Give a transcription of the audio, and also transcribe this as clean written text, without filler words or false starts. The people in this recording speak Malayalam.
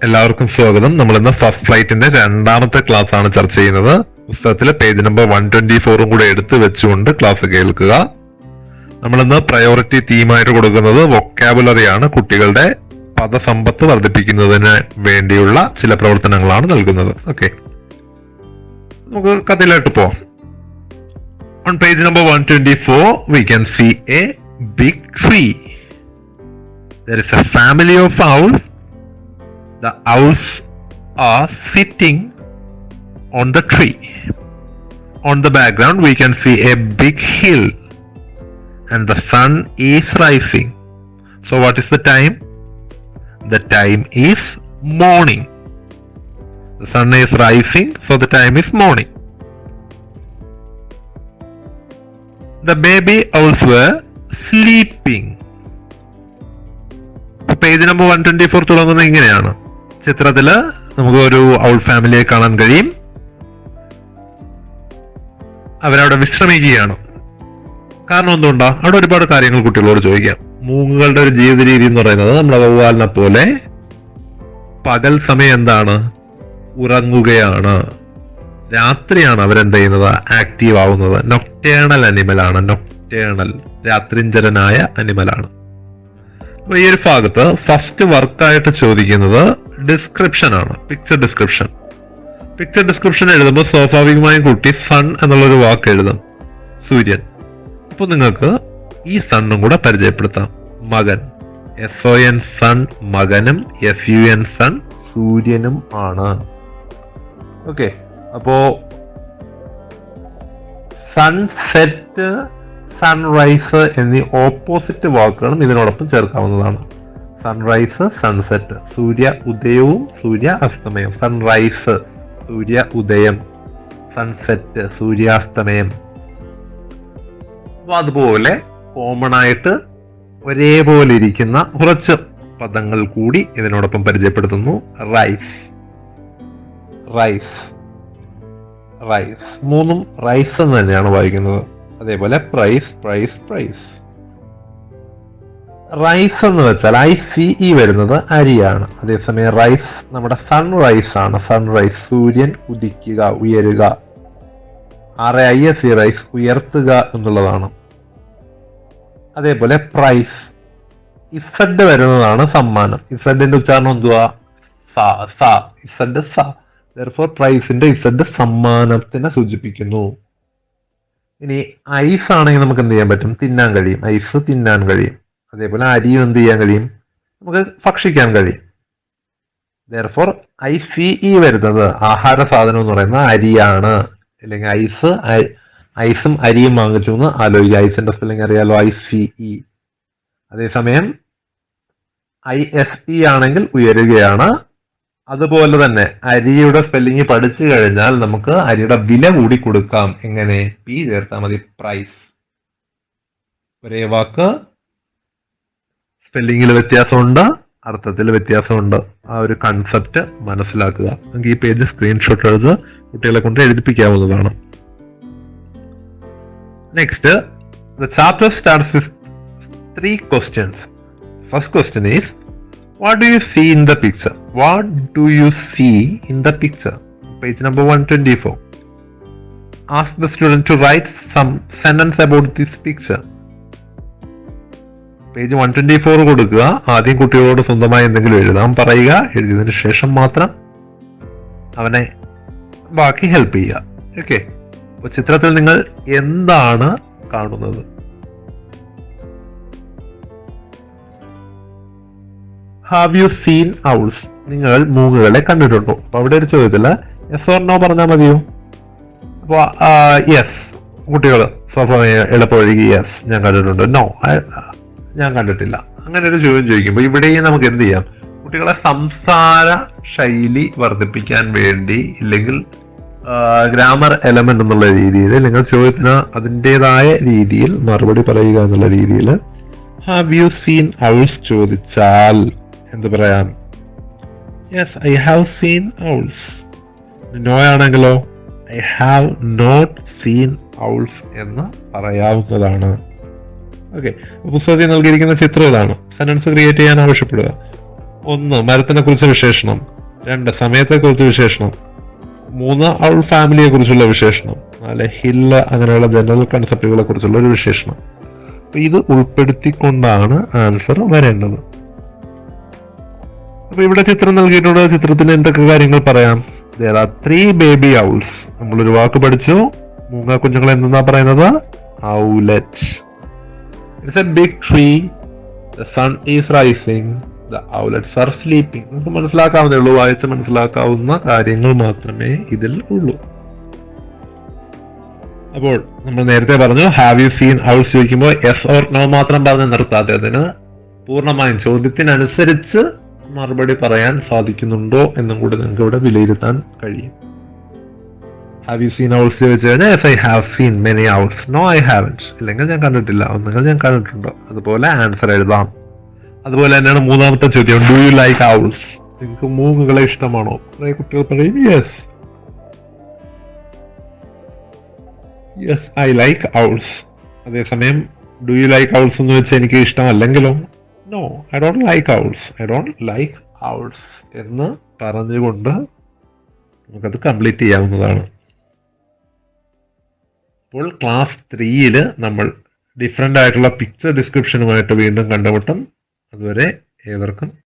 എല്ലാവർക്കും സ്വാഗതം. നമ്മൾ ഇന്ന് ഫസ്റ്റ് ഫ്ലൈറ്റിന്റെ രണ്ടാമത്തെ ക്ലാസ് ആണ് ചർച്ച ചെയ്യുന്നത്. പുസ്തകത്തിലെ പേജ് നമ്പർ 124 കൂടെ എടുത്തു വെച്ചുകൊണ്ട് ക്ലാസ് കേൾക്കുക. നമ്മളിന്ന് പ്രയോറിറ്റി തീമായിട്ട് കൊടുക്കുന്നത് വൊക്കാബുലറി ആണ്. കുട്ടികളുടെ പദസമ്പത്ത് വർദ്ധിപ്പിക്കുന്നതിന് വേണ്ടിയുള്ള ചില പ്രവർത്തനങ്ങളാണ് നൽകുന്നത്. ഓക്കെ, നമുക്ക് കഥയിലോട്ട് പോവാം. On page number 124 we can see a big tree. There is a family of owls. The owls are sitting on the tree. On the background we can see a big hill and the sun is rising. So what is the time? The time is morning. The sun is rising, so the time is morning. The baby owls were sleeping. Page number 124 തുടങ്ങുന്നത് ഇങ്ങനെയാണ്. ചിത്രത്തില് നമുക്ക് ഒരു ഔൾ ഫാമിലിയെ കാണാൻ കഴിയും. അവരവിടെ വിശ്രമിക്കുകയാണ്. കാരണം എന്തുകൊണ്ടാ? അവിടെ ഒരുപാട് കാര്യങ്ങൾ കുട്ടികളോട് ചോദിക്കാം. മൂങ്ങുകളുടെ ഒരു ജീവിത രീതി എന്ന് പറയുന്നത് നമ്മുടെ വവ്വാലിനെ പോലെ പകൽ സമയം എന്താണ്? ഉറങ്ങുകയാണ്. രാത്രിയാണ് അവരെന്ത് ചെയ്യുന്നത്? ആക്റ്റീവ് ആവുന്നത്. നൊക്ടേണൽ അനിമലാണ്. നൊക്ടേണൽ, രാത്രിഞ്ചരനായ അനിമലാണ്. അപ്പൊ ഈ ഒരു ഭാഗത്ത് ഫസ്റ്റ് വർക്കായിട്ട് ചോദിക്കുന്നത് ഡിസ്ക്രിപ്ഷൻ ആണ്. Picture description. പിക്ചർ ഡിസ്ക്രിപ്ഷൻ എഴുതുമ്പോൾ സ്വാഭാവികമായും കുട്ടി സൺ എന്നുള്ളൊരു വാക്ക് എഴുതും. സൂര്യൻ. അപ്പൊ നിങ്ങൾക്ക് ഈ സണ്ണും കൂടെ പരിചയപ്പെടുത്താം. മകൻ, SON സൺ മകനും, SUN സൺ സൂര്യനും ആണ്. ഓക്കെ, അപ്പോ സൺസെറ്റ്, സൺറൈസ് എന്നീ ഓപ്പോസിറ്റ് വാക്കുകളും ഇതിനോടൊപ്പം ചേർക്കാവുന്നതാണ്. സൺറൈസ്, സൺസെറ്റ്, സൂര്യ ഉദയവും സൂര്യ അസ്തമയം. സൺറൈസ് സൂര്യ ഉദയം, സൺസെറ്റ് സൂര്യാസ്തമയം. അപ്പൊ അതുപോലെ കോമൺ ആയിട്ട് ഒരേപോലെ ഇരിക്കുന്ന കുറച്ച് പദങ്ങൾ കൂടി ഇതിനോടൊപ്പം പരിചയപ്പെടുത്തുന്നു. Rice, rice, rice. മൂന്നും റൈസ് എന്ന് തന്നെയാണ് വായിക്കുന്നത്. അതേപോലെ പ്രൈസ്, പ്രൈസ്, പ്രൈസ്. റൈസ് എന്ന് വെച്ചാൽ ICE വരുന്നത് അരിയാണ്. അതേസമയം റൈസ് നമ്മുടെ സൺറൈസ് ആണ്. സൺറൈസ് സൂര്യൻ ഉദിക്കുക, ഉയരുക. RISE റൈസ് ഉയർത്തുക എന്നുള്ളതാണ്. അതേപോലെ പ്രൈസ്, ഇസഡ് വരുന്നതാണ് സമ്മാനം. ഇസഡിന്റെ ഉച്ചാരണം എന്തുവാ? ഇസഡ് സ. therefore പ്രൈസിന്റെ ഇസഡ് സമ്മാനത്തിനെ സൂചിപ്പിക്കുന്നു. ഇനി ഐസ് ആണെങ്കിൽ നമുക്ക് എന്ത് ചെയ്യാൻ പറ്റും? തിന്നാൻ കഴിയും. ഐസ് തിന്നാൻ കഴിയും. അതേപോലെ അരിയും എന്ത് ചെയ്യാൻ കഴിയും? നമുക്ക് ഭക്ഷിക്കാൻ കഴിയും. therefore ICE വരുന്നത് ആഹാര സാധനം എന്ന് പറയുന്ന അരിയാണ്. അല്ലെങ്കിൽ ഐസും അരിയും വാങ്ങിച്ചു എന്ന് ആലോചിക്കുക. ഐസിന്റെ സ്പെല്ലിംഗ് അറിയാലോ, ICE. അതേസമയം ISE ആണെങ്കിൽ ഉയരുകയാണ്. അതുപോലെ തന്നെ അരിയുടെ സ്പെല്ലിംഗ് പഠിച്ചു കഴിഞ്ഞാൽ നമുക്ക് അരിയുടെ വില കൂടി കൊടുക്കാം. എങ്ങനെ? P ചേർത്താൽ മതി. പ്രൈസ്. ഒരേ വാക്ക്, സ്പെല്ലിംഗിൽ വ്യത്യാസമുണ്ട്, അർത്ഥത്തിൽ വ്യത്യാസമുണ്ട്. ആ ഒരു കൺസെപ്റ്റ് മനസ്സിലാക്കുക. നമുക്ക് ഈ പേജ് സ്ക്രീൻഷോട്ട് എടുത്ത് കുട്ടികളെ കൊണ്ട് എഴുതിപ്പിക്കാവുന്നതാണ്. Next, the chapter starts with 3 questions. First question is, what do you see in the picture? What do you see in the picture? Page number 124. Ask the student to write some sentence about this picture. Page 124 കൊടുക്കുക. ആദ്യം കുട്ടികളോട് സ്വന്തമായി എന്തെങ്കിലും എഴുതാൻ പറയുക. എഴുതിയതിനു ശേഷം മാത്രം അവനെ ബാക്കി ഹെൽപ്പ് ചെയ്യുക. ഓക്കെ, അപ്പൊ ചിത്രത്തിൽ നിങ്ങൾ എന്താണ് കാണുന്നത്? Have you seen owls? നിങ്ങൾ മൂങ്ങുകളെ കണ്ടിട്ടുണ്ടോ? അപ്പൊ അവിടെ ഒരു ചോദ്യത്തില് yes or no പറഞ്ഞാൽ മതിയോ? അപ്പൊ യെസ്, കുട്ടികൾ സ്വാഭാവികം എളുപ്പമൊഴുകി യെസ് ഞാൻ കണ്ടിട്ടുണ്ട്, നോ ഞാൻ കണ്ടിട്ടില്ല. അങ്ങനെ ഒരു ചോദ്യം ചോദിക്കുമ്പോൾ ഇവിടെയും നമുക്ക് എന്ത് ചെയ്യാം? കുട്ടികളെ സംസാര ശൈലി വർദ്ധിപ്പിക്കാൻ വേണ്ടി, ഇല്ലെങ്കിൽ ഗ്രാമർ എലമെന്റ് എന്നുള്ള രീതിയിൽ, അല്ലെങ്കിൽ ചോദ്യത്തിന് അതിൻ്റെതായ രീതിയിൽ മറുപടി പറയുക എന്നുള്ള രീതിയിൽ ഹാവ് യു സീൻ ഔൾസ് ചോദിച്ചാൽ എന്ത് പറയാം? Yes I have seen owls. No ആണെങ്കിലോ I have not seen owls എന്ന് പറയാവുന്നതാണ്. ഓക്കെ, പുസ്തകത്തിൽ നൽകിയിരിക്കുന്ന ചിത്രം ഇതാണ്. സെന്റൻസ് ക്രിയേറ്റ് ചെയ്യാൻ ആവശ്യപ്പെടുക. 1 മരത്തിനെ കുറിച്ച് വിശേഷണം, 2 സമയത്തെ കുറിച്ച് വിശേഷണം, 3 അവൾ ഫാമിലിയെ കുറിച്ചുള്ള വിശേഷണം, 4 ഹില്ല് അങ്ങനെയുള്ള ജനറൽ കൺസെപ്റ്റുകളെ കുറിച്ചുള്ള ഒരു വിശേഷണം. അപ്പൊ ഇത് ഉൾപ്പെടുത്തിക്കൊണ്ടാണ് ആൻസർ വരേണ്ടത്. അപ്പൊ ഇവിടെ ചിത്രം നൽകിയിട്ടുണ്ട്. ചിത്രത്തിന് എന്തൊക്കെ കാര്യങ്ങൾ പറയാം? There are 3 baby owls. നമ്മളൊരു വാക്ക് പഠിച്ചു. മൂങ്ങ കുഞ്ഞുങ്ങൾ എന്തെന്നാ പറയുന്നത്? Owlet. It's a big tree. The sun is rising. The owlets are sleeping. നമുക്ക് മനസ്സിലാക്കാവുന്നേ ഉള്ളൂ. വായിച്ച് മനസ്സിലാക്കാവുന്ന കാര്യങ്ങൾ മാത്രമേ ഇതിൽ ഉള്ളൂ. അപ്പോൾ നമ്മൾ നേരത്തെ പറഞ്ഞു ഹാവ് യു സീൻ ഔൾസ് ചോദിക്കുമ്പോൾ യെസ് ഓർ നോ മാത്രം പറഞ്ഞ് നിർത്താതെ അതിന് പൂർണ്ണമായും ചോദ്യത്തിനനുസരിച്ച് മറുപടി പറയാൻ സാധിക്കുന്നുണ്ടോ എന്നും കൂടി നിങ്ങൾക്ക് ഇവിടെ വിലയിരുത്താൻ കഴിയും. ഹാവ് യു സീൻ ഔൾസ് ചോദിച്ചു കഴിഞ്ഞാൽ yes I have seen many owls, no I haven't, ഇല്ലെങ്കിൽ ഞാൻ കണ്ടിട്ടില്ല, ഒന്നുകിൽ ഞാൻ കണ്ടിട്ടുണ്ടോ. അതുപോലെ ആൻസർ എഴുതാം. അതുപോലെ തന്നെയാണ് മൂന്നാമത്തെ ചോദ്യം, ഡു യു ലൈക്ക് ഔൾസ്, നിങ്ങൾക്ക് മൂങ്ങുകളെ ഇഷ്ടമാണോ? കുറെ കുട്ടികൾ പറയും yes, yes I like owls. അതേസമയം ഡു യു ലൈക്ക് ഔൾസ് എന്ന് വെച്ചാൽ എനിക്ക് ഇഷ്ടമല്ലെങ്കിലോ, no I don't like owls, I don't like owls എന്ന് പറഞ്ഞുകൊണ്ട് നമുക്കത് കംപ്ലീറ്റ് ചെയ്യാവുന്നതാണ്. അപ്പോൾ ക്ലാസ് 3 നമ്മൾ ഡിഫറെൻ്റ് ആയിട്ടുള്ള പിക്ചർ ഡിസ്ക്രിപ്ഷനുമായിട്ട് വീണ്ടും കണ്ടുമുട്ടും. അതുവരെ ഏവർക്കും